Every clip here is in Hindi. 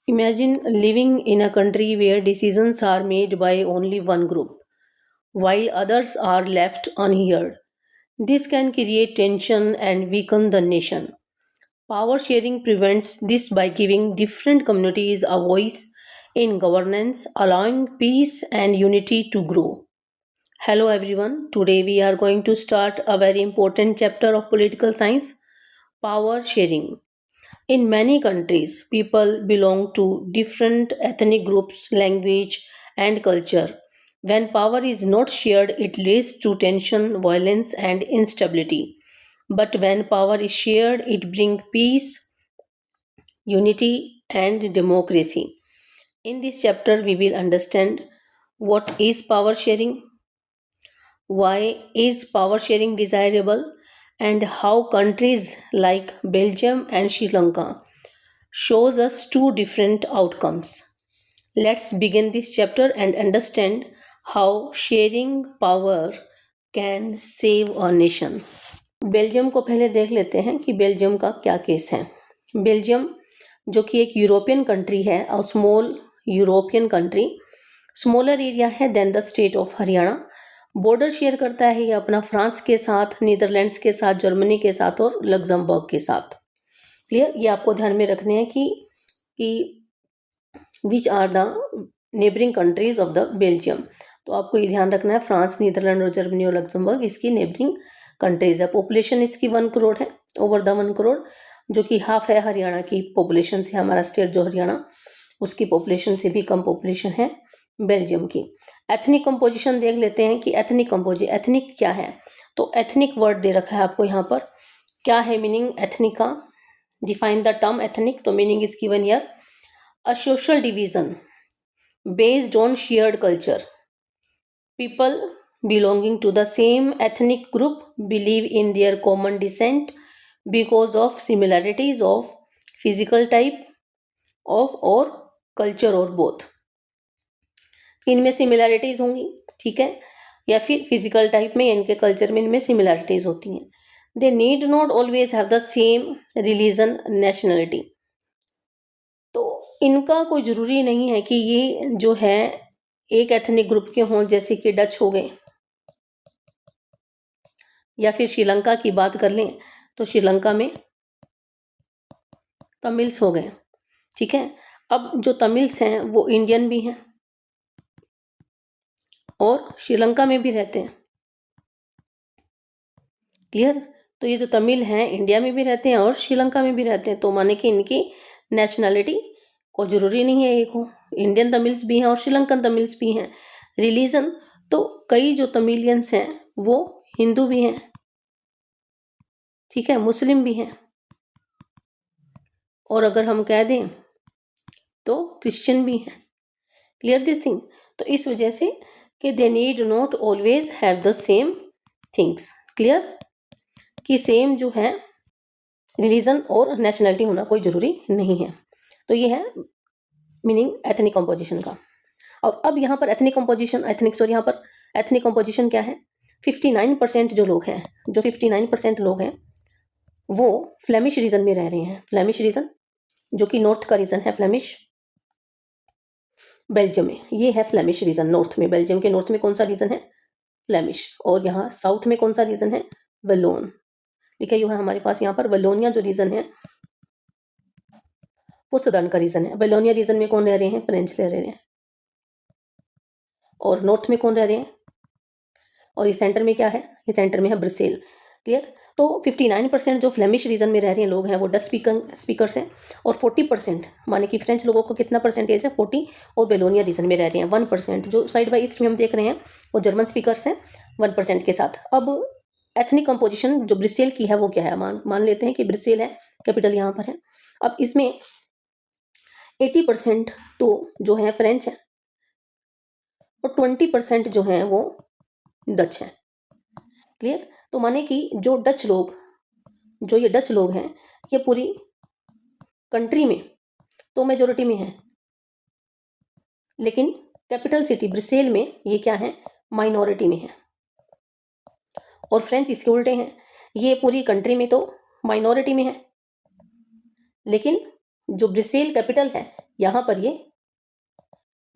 Imagine living in a country where decisions are made by only one group, while others are left unheard. This can create tension and weaken the nation. Power sharing prevents this by giving different communities a voice in governance, allowing peace and unity to grow. Hello everyone, today we are going to start a very important chapter of political science, power sharing. In many countries, people belong to different ethnic groups, language, and culture. When power is not shared, it leads to tension, violence, and instability. But when power is shared, it brings peace, unity, and democracy. In this chapter, we will understand what is power sharing, why is power sharing desirable, and how countries like Belgium and Sri Lanka shows us two different outcomes. Let's begin this chapter and understand how sharing power can save a nation. Belgium को पहले देख लेते हैं कि बेल्जियम का क्या केस है। बेल्जियम जो कि एक यूरोपियन कंट्री है, a small European country, smaller area है than the state of Haryana. Border share करता है ये अपना फ्रांस के साथ, नीदरलैंड्स के साथ, जर्मनी के साथ और लग्जमबर्ग के साथ। क्लियर, ये आपको ध्यान में रखने हैं कि which are the neighbouring countries of the Belgium. तो आपको ये ध्यान रखना है, फ्रांस, नीदरलैंड और जर्मनी और लग्जमबर्ग इसकी नेबरिंग कंट्रीज है। पॉपुलेशन इसकी 1 करोड़ है, ओवर द 1 करोड़, जो कि हाफ है हरियाणा की पॉपुलेशन से। हमारा स्टेट जो हरियाणा, उसकी पॉपुलेशन से भी कम पॉपुलेशन है बेल्जियम की। एथनिक कंपोजिशन देख लेते हैं कि एथनिक क्या है। तो एथनिक वर्ड दे रखा है आपको यहाँ पर। क्या है मीनिंग एथनिक का? Define the term ethnic. तो meaning is given here, a social division based on shared culture. People belonging to the same ethnic group believe in their common descent because of similarities of physical type of or culture or both. इनमें सिमिलैरिटीज होंगी, ठीक है, या फिर फिजिकल टाइप में, इनके कल्चर में इनमें सिमिलैरिटीज होती हैं। They need not always have the same religion, nationality. तो इनका कोई ज़रूरी नहीं है कि ये जो है एक एथनिक ग्रुप के हों, जैसे कि डच हो गए, या फिर श्रीलंका की बात कर लें तो श्रीलंका में तमिल्स हो गए, ठीक है। अब जो तमिल्स हैं वो इंडियन भी हैं और श्रीलंका में भी रहते हैं। क्लियर? तो ये जो तमिल हैं इंडिया में भी रहते हैं और श्रीलंका में भी रहते हैं। तो माने कि इनकी नेशनलिटी को जरूरी नहीं है एक हो, इंडियन तमिल्स भी हैं और श्रीलंकन तमिल्स भी हैं। रिलीजन तो कई जो तमिलियंस हैं वो हिंदू भी हैं, ठीक है, मुस्लिम भी हैं, और अगर हम कह दें तो क्रिश्चियन भी हैं। Clear this thing? तो इस वजह से कि they need not always have the same things. Clear? कि सेम जो है रिलीजन और नेशनलिटी होना कोई जरूरी नहीं है। तो ये है मीनिंग एथनिक कंपोजिशन का। और अब यहाँ पर एथनिक कंपोजिशन क्या है? 59% जो लोग हैं, जो 59% लोग हैं वो फ्लेमिश रीजन में रह रहे हैं। फ्लेमिश रीजन जो कि नॉर्थ का रीजन है, फ्लेमिश बेल्जियम में, ये है फ्लेमिश रीजन नॉर्थ में। बेल्जियम के नॉर्थ में कौन सा रीजन है? फ्लेमिश। और यहाँ साउथ में कौन सा रीजन है? वलोन। लिखा हुआ है हमारे पास यहाँ पर। वलोनिया जो रीजन है वो सदर्न का रीजन है। वलोनिया रीजन में कौन रह रहे हैं? फ्रेंच रह रहे हैं। और नॉर्थ में कौन रह रहे हैं? और ये सेंटर में क्या है? ये सेंटर में है ब्रसेल। क्लियर? तो 59% जो फ्लेमिश रीजन में रह रहे हैं लोग हैं वो डच स्पीकर्स हैं, और 40% माने कि फ्रेंच लोगों को कितना परसेंटेज है? 40। और वेलोनिया रीजन में रह रहे हैं 1%। जो साइड बाई ईस्ट में हम देख रहे हैं वो जर्मन स्पीकर्स हैं 1% के साथ। अब एथनिक कंपोजिशन जो ब्रिसेल की है वो क्या है? मान लेते हैं कि ब्रिसेल है, कैपिटल यहाँ पर है। अब इसमें 80% तो जो है फ्रेंच है और 20% जो है वो डच है। क्लियर? तो माने कि जो ये डच लोग हैं ये पूरी कंट्री में तो मेजोरिटी में है, लेकिन कैपिटल सिटी ब्रिसेल में ये क्या है? माइनॉरिटी में है। और फ्रेंच इसके उल्टे हैं, ये पूरी कंट्री में तो माइनॉरिटी में है, लेकिन जो ब्रिसेल कैपिटल है यहाँ पर ये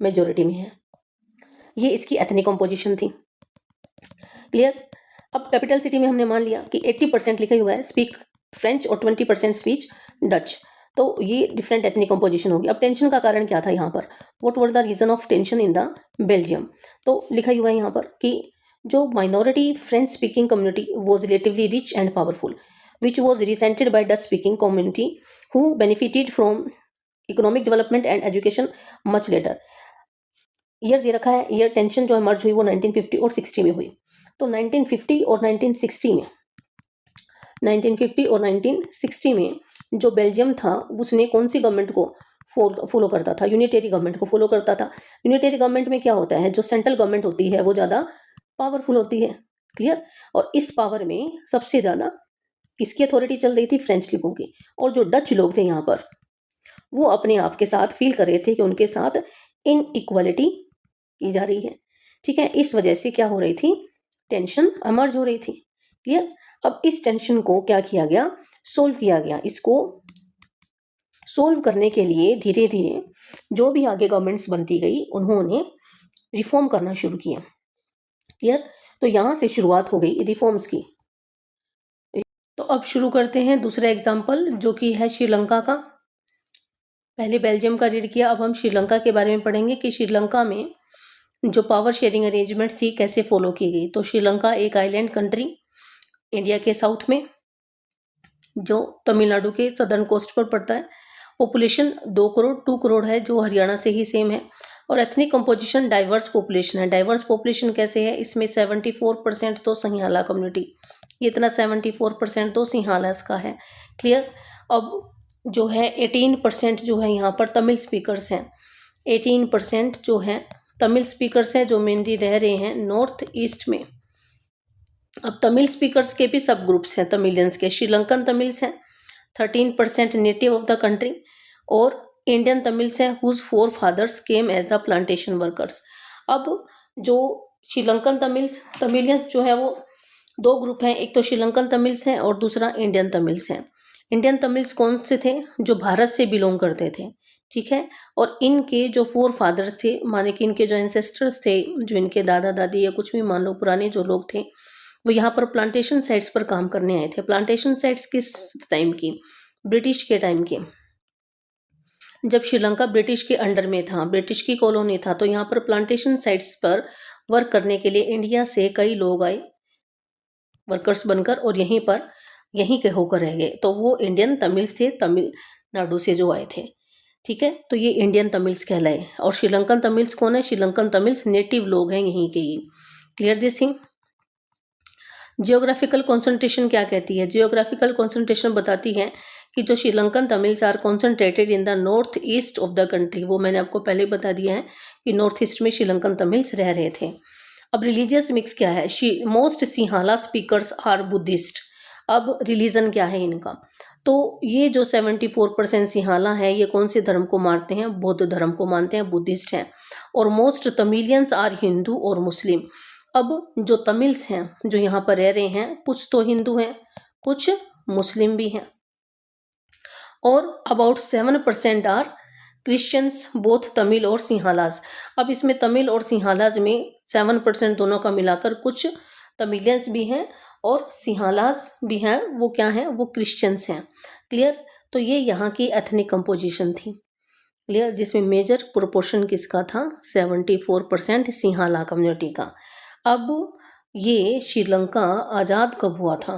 मेजोरिटी में है। ये इसकी एथनिक कंपोजिशन थी। क्लियर। अब कैपिटल सिटी में हमने मान लिया कि 80% लिखा हुआ है स्पीक फ्रेंच और 20% स्पीच डच, तो ये डिफरेंट एथनिक कंपोजिशन होगी। अब टेंशन का कारण क्या था यहाँ पर, what were the reason of tension in the Belgium, तो लिखा हुआ है यहाँ पर कि जो minority French speaking community was relatively rich and powerful which was resented by Dutch speaking community who benefited from economic development and education much later। Year दे रखा है, ईयर टेंशन जो मर्ज हुई वो 1950 और 60 में हुई। तो 1950 और 1960 में 1950 और 1960 में जो बेल्जियम था उसने कौन सी गवर्नमेंट को फॉलो करता था, यूनिटरी गवर्नमेंट को फॉलो करता था। यूनिटरी गवर्नमेंट में क्या होता है, जो सेंट्रल गवर्नमेंट होती है वो ज़्यादा पावरफुल होती है। क्लियर। और इस पावर में सबसे ज़्यादा किसकी अथॉरिटी चल रही थी, फ्रेंच लोगों की। और जो डच लोग थे यहाँ पर वो अपने आप के साथ फील कर रहे थे कि उनके साथ इनइक्वालिटी की जा रही है। ठीक है, इस वजह से क्या हो रही थी, टेंशन अमर्ज हो रही थी। क्लियर। अब इस टेंशन को क्या किया गया, सोल्व किया गया। इसको सोल्व करने के लिए धीरे धीरे जो भी आगे गवर्नमेंट्स बनती गई उन्होंने रिफॉर्म करना शुरू किया। क्लियर। तो यहां से शुरुआत हो गई रिफॉर्म्स की। तो अब शुरू करते हैं दूसरा एग्जाम्पल जो कि है श्रीलंका का। पहले बेल्जियम का रीड किया, अब हम श्रीलंका के बारे में पढ़ेंगे कि श्रीलंका में जो पावर शेयरिंग अरेंजमेंट थी कैसे फॉलो की गई। तो श्रीलंका एक आइलैंड कंट्री इंडिया के साउथ में जो तमिलनाडु के सदर्न कोस्ट पर पड़ता है। पॉपुलेशन 2 करोड़ है जो हरियाणा से ही सेम है। और एथनिक कंपोजिशन डाइवर्स पॉपुलेशन है। डाइवर्स पॉपुलेशन कैसे है, इसमें 74% तो सिंहाला कम्युनिटी, ये इतना 74% तो सिंहालास का है। क्लियर। अब जो है 18% जो है यहाँ पर तमिल स्पीकर्स हैं। 18% जो है तमिल स्पीकर्स हैं जो मेनली रह रहे हैं नॉर्थ ईस्ट में। अब तमिल स्पीकर्स के भी सब ग्रुप्स हैं तमिलियंस के। श्रीलंकन तमिल्स हैं 13% नेटिव ऑफ द कंट्री, और इंडियन तमिल्स हैं whose forefathers came as the plantation workers. अब जो श्रीलंकन तमिलियंस जो है वो दो ग्रुप हैं, एक तो श्रीलंकन तमिल्स हैं और दूसरा इंडियन तमिल्स हैं। इंडियन तमिल्स कौन से थे, जो भारत से बिलोंग करते थे। ठीक है। और इनके जो फोर फादर्स थे, माने कि इनके जो एंसेस्टर्स थे, जो इनके दादा दादी या कुछ भी मान लो पुराने जो लोग थे, वो यहाँ पर प्लांटेशन साइट्स पर काम करने आए थे। प्लांटेशन साइट्स किस टाइम की, ब्रिटिश के टाइम की, जब श्रीलंका ब्रिटिश के अंडर में था, ब्रिटिश की कॉलोनी था। तो यहाँ पर प्लांटेशन साइट्स पर वर्क करने के लिए इंडिया से कई लोग आए वर्कर्स बनकर, और यहीं के होकर रह गए। तो वो इंडियन तमिल्स थे, तमिलनाडु से जो आए थे। ठीक है, तो ये इंडियन तमिल्स कहलाए। और श्रीलंकन तमिल्स कौन है, श्रीलंकन तमिल्स नेटिव लोग हैं यहीं के ही। Clear this thing. Geographical concentration क्या कहती है, जियोग्राफिकल कॉन्सेंट्रेशन बताती है कि जो Sri Lankan Tamils are concentrated in the north east of the country. वो मैंने आपको पहले बता दिया है कि नॉर्थ ईस्ट में श्रीलंकन तमिल्स रह रहे थे। अब रिलीजियस मिक्स क्या है, मोस्ट सिंहाला स्पीकर्स आर बुद्धिस्ट। अब रिलीजन क्या है इनका, तो ये जो 74% सिंहाला है ये कौन से धर्म को मानते हैं, बौद्ध धर्म को मानते हैं, बुद्धिस्ट हैं। और मोस्ट तमिलियंस आर हिंदू और मुस्लिम। अब जो तमिल्स हैं जो यहाँ पर रह रहे हैं, कुछ तो हिंदू हैं कुछ मुस्लिम भी हैं। और about 7% are Christians both Tamil और सिंहालाज। अब इसमें तमिल और सिंहालाज में 7% दोनों का मिलाकर कुछ तमिलियंस भी हैं और सिंहालाज भी हैं, वो क्या हैं, वो क्रिश्चियंस हैं। क्लियर। तो ये यहाँ की एथनिक कंपोजिशन थी। क्लियर, जिसमें मेजर प्रोपोर्शन किसका था, 74% सिंहाला कम्युनिटी का। अब ये श्रीलंका आज़ाद कब हुआ था,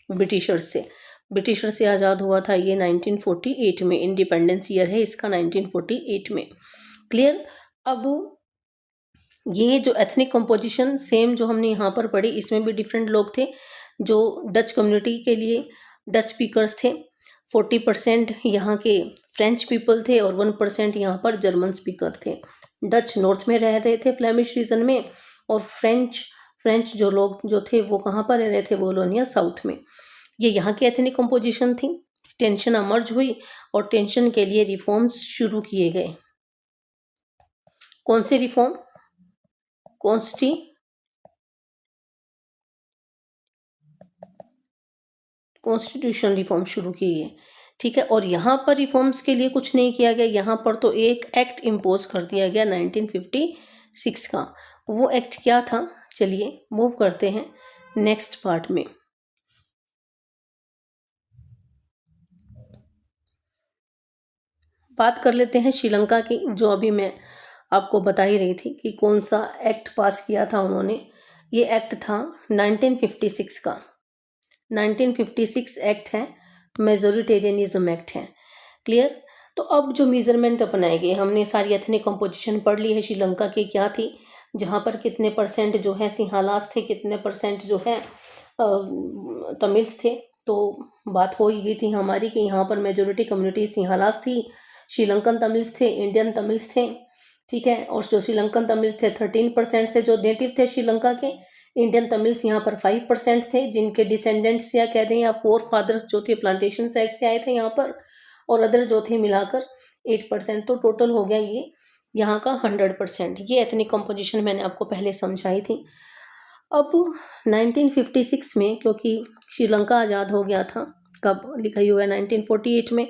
ब्रिटिशर से आज़ाद हुआ था ये 1948 में। इंडिपेंडेंस ईयर है इसका 1948 में। क्लियर। अब ये जो एथनिक कंपोजिशन सेम जो हमने यहाँ पर पढ़ी, इसमें भी डिफरेंट लोग थे। जो डच कम्युनिटी के लिए डच स्पीकर्स थे, 40% यहाँ के फ्रेंच पीपल थे और 1% यहाँ पर जर्मन स्पीकर थे। डच नॉर्थ में रह रहे थे फ्लेमिश रीजन में, और फ्रेंच जो लोग जो थे वो कहाँ पर रह रहे थे, वोलोनिया साउथ में। ये यहाँ की एथनिक कंपोजिशन थी। टेंशन अमर्ज हुई और टेंशन के लिए रिफॉर्म्स शुरू किए गए। कौन से रिफॉर्म, कॉन्स्टिट्यूशन रिफॉर्म शुरू किए। ठीक है। और यहाँ पर रिफॉर्म्स के लिए कुछ नहीं किया गया, यहाँ पर तो एक एक्ट इम्पोज कर दिया गया 1956 का। वो एक्ट क्या था, चलिए मूव करते हैं नेक्स्ट पार्ट में। बात कर लेते हैं श्रीलंका की, जो अभी मैं आपको बता ही रही थी कि कौन सा एक्ट पास किया था उन्होंने। ये एक्ट था 1956 का, 1956 एक्ट है, मेजोरिटेरियनिज्म एक्ट है। क्लियर। तो अब जो मेजरमेंट अपनाए गए, हमने सारी एथनिक कंपोजिशन पढ़ ली है श्रीलंका की क्या थी, जहाँ पर कितने परसेंट जो है सिंहालास थे, कितने परसेंट जो है तमिल्स थे। तो बात हो ही गई थी हमारी कि यहाँ पर मेजोरिटी कम्युनिटी सिंहालास थी, श्रीलंकन तमिल्स थे, इंडियन तमिल्स थे, ठीक है। और जो श्रीलंकन तमिल्स थे 13% थे जो नेटिव थे श्रीलंका के। इंडियन तमिल्स यहाँ पर 5% थे, जिनके डिसेंडेंट्स या कह दें या फोर फादर्स जो थे प्लांटेशन साइड से आए थे यहाँ पर, और अदर जो थे मिलाकर 8%। तो टोटल हो गया ये यहाँ का 100%। ये एथनिक कंपोजिशन मैंने आपको पहले समझाई थी। अब 1956 में, क्योंकि श्रीलंका आज़ाद हो गया था, कब लिखा ही हुआ है 1948 में।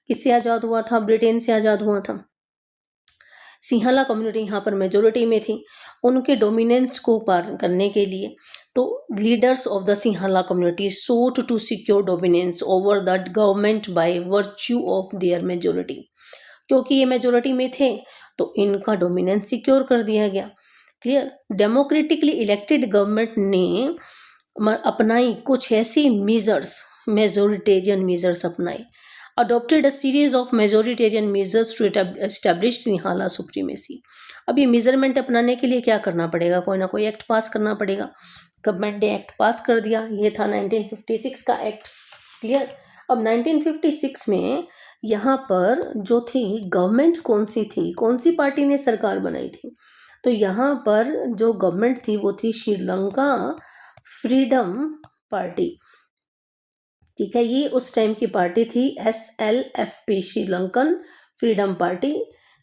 किससे आज़ाद हुआ था, ब्रिटेन से आज़ाद हुआ था। सिंहला कम्युनिटी यहाँ पर मेजोरिटी में थी। उनके डोमिनेंस को पार करने के लिए तो leaders of the Sinhala community sought to secure dominance over the government by virtue of their majority। क्योंकि ये मेजोरिटी में थे तो इनका डोमिनेंस सिक्योर कर दिया गया। क्लियर। डेमोक्रेटिकली इलेक्टेड गवर्नमेंट ने अपनाई कुछ ऐसी मेजर्स, मेजोरिटेरियन मेजर्स अपनाई, adopted a series of majoritarian measures to establish Sinhala supremacy. अब ये मेजरमेंट अपनाने के लिए क्या करना पड़ेगा, कोई ना कोई एक्ट पास करना पड़ेगा। गवर्नमेंट ने एक्ट पास कर दिया, ये था 1956 का एक्ट। क्लियर। अब 1956 में यहाँ पर जो थी गवर्नमेंट कौन सी थी, कौन सी पार्टी ने सरकार बनाई थी, तो यहाँ पर जो गवर्नमेंट थी वो थी श्रीलंका फ्रीडम पार्टी। ठीक है, ये उस टाइम की पार्टी थी SLFP, Sri Lankan freedom party.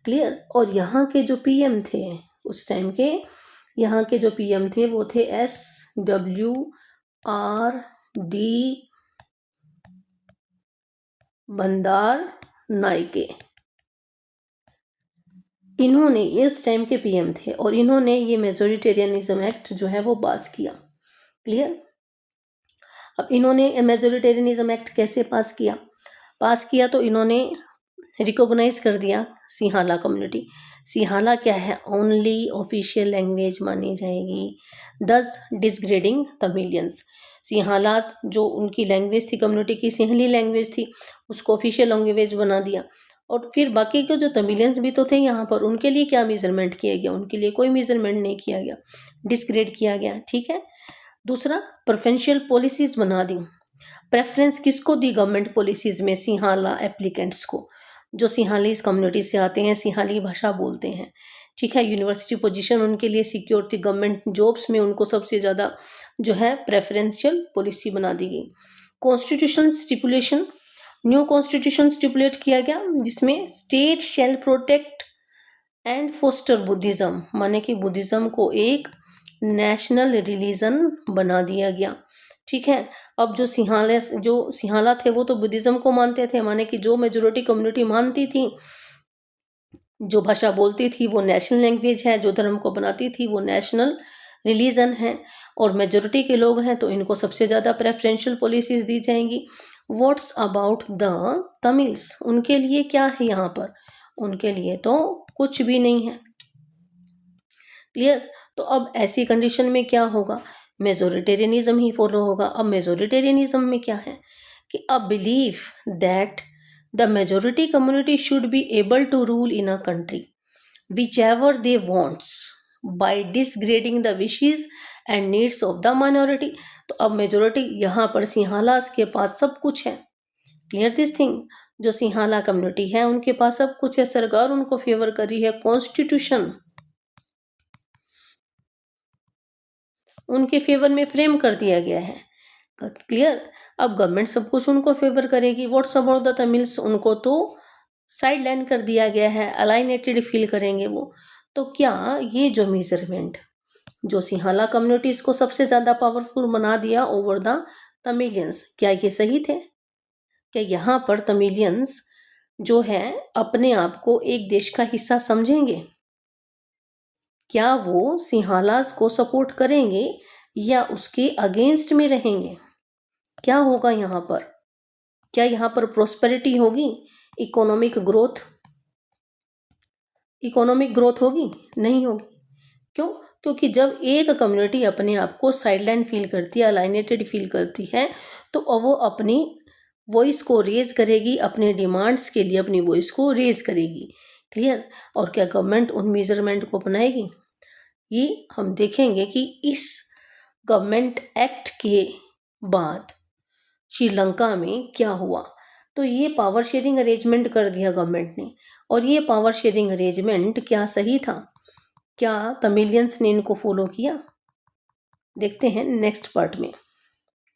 Clear. और यहाँ के जो पीएम थे उस टाइम के, यहाँ के जो पीएम थे वो थे SWRD बंदार नायके। इन्होंने, ये उस टाइम के पीएम थे और इन्होंने ये मेजोरिटेरियनिज्म एक्ट जो है वो पास किया। क्लियर। अब इन्होंने मेजोरिटेरियनिज्म एक्ट कैसे पास किया, तो इन्होंने रिकॉग्नाइज कर दिया सिंहाला कम्युनिटी। सिंहाला क्या है, ओनली ऑफिशियल लैंग्वेज मानी जाएगी, दस डिसग्रेडिंग तमिलियंस। सिंहाला जो उनकी लैंग्वेज थी कम्युनिटी की, सिंहली लैंग्वेज थी, उसको ऑफिशियल लैंग्वेज बना दिया। और फिर बाकी के जो तमिलियंस भी तो थे यहाँ पर, उनके लिए क्या मेजरमेंट किया गया, उनके लिए कोई मेजरमेंट नहीं किया गया, डिसग्रेड किया गया। ठीक है। दूसरा, प्रेफरेंशियल पॉलिसीज बना दी। प्रेफरेंस किसको दी गवर्नमेंट पॉलिसीज में, सिंहाला एप्लीकेंट्स को, जो सिंहाली कम्युनिटी से आते हैं, सिंहाली भाषा बोलते हैं। ठीक है। यूनिवर्सिटी पोजीशन उनके लिए सिक्योर थी, गवर्नमेंट जॉब्स में उनको सबसे ज़्यादा जो है प्रेफरेंशियल पॉलिसी बना दी गई। Constitution stipulation, new constitution stipulate किया गया, जिसमें state shall protect and foster Buddhism, माने कि बुद्धिज्म को एक नेशनल रिलीजन बना दिया गया। ठीक है। अब जो सिंहाला थे वो तो बुद्धिज्म को मानते थे, माने कि जो मेजोरिटी कम्युनिटी मानती थी, जो भाषा बोलती थी वो नेशनल लैंग्वेज है, जो धर्म को बनाती थी वो नेशनल रिलीजन है, और मेजोरिटी के लोग हैं तो इनको सबसे ज़्यादा प्रेफरेंशियल पॉलिसीज दी जाएंगी। व्हाट्स अबाउट द तमिल्स, उनके लिए क्या है यहाँ पर, उनके लिए तो कुछ भी नहीं है। क्लियर। तो अब ऐसी कंडीशन में क्या होगा, मेजोरिटेरियनिज्म ही फॉलो होगा। अब मेजोरिटेरियनिज्म में क्या है कि a belief that the majority community should be able to rule in a country whichever they wants by disregarding the wishes and needs of the minority. तो अब मेजोरिटी यहाँ पर सिंहालास के पास सब कुछ है। क्लियर दिस थिंग, जो सिंहाला कम्युनिटी है उनके पास सब कुछ है, सरकार उनको फेवर कर रही है, कॉन्स्टिट्यूशन उनके फेवर में फ्रेम कर दिया गया है। क्लियर। अब गवर्नमेंट सब कुछ उनको फेवर करेगी। व्हाट्स अबाउट द तमिल्स, उनको तो साइड लाइन कर दिया गया है, अलाइनेटेड फील करेंगे वो। तो क्या ये जो मेजरमेंट, जो सिंहाला कम्युनिटीज को सबसे ज्यादा पावरफुल बना दिया ओवर द तमिलियंस, क्या ये सही थे? क्या यहाँ पर तमिलियंस जो है अपने आप को एक देश का हिस्सा समझेंगे? क्या वो सिंहालास को सपोर्ट करेंगे या उसके अगेंस्ट में रहेंगे? क्या होगा यहाँ पर? क्या यहाँ पर प्रोस्पेरिटी होगी? Economic growth? इकोनॉमिक ग्रोथ होगी? नहीं होगी। क्यों? क्योंकि जब एक कम्युनिटी अपने आप को साइडलाइन फील करती है, अलाइनेटेड फील करती है, तो अब वो अपनी वॉइस को रेज करेगी, अपने डिमांड्स के लिए अपनी वॉइस को रेज करेगी। क्लियर? और क्या गवर्नमेंट उन मेजरमेंट को अपनाएगी? ये हम देखेंगे कि इस गवर्नमेंट एक्ट के बाद श्रीलंका में क्या हुआ। तो ये पावर शेयरिंग अरेंजमेंट कर दिया गवर्नमेंट ने, और ये पावर शेयरिंग अरेंजमेंट क्या सही था? क्या तमिलियंस ने इनको फॉलो किया? देखते हैं नेक्स्ट पार्ट में।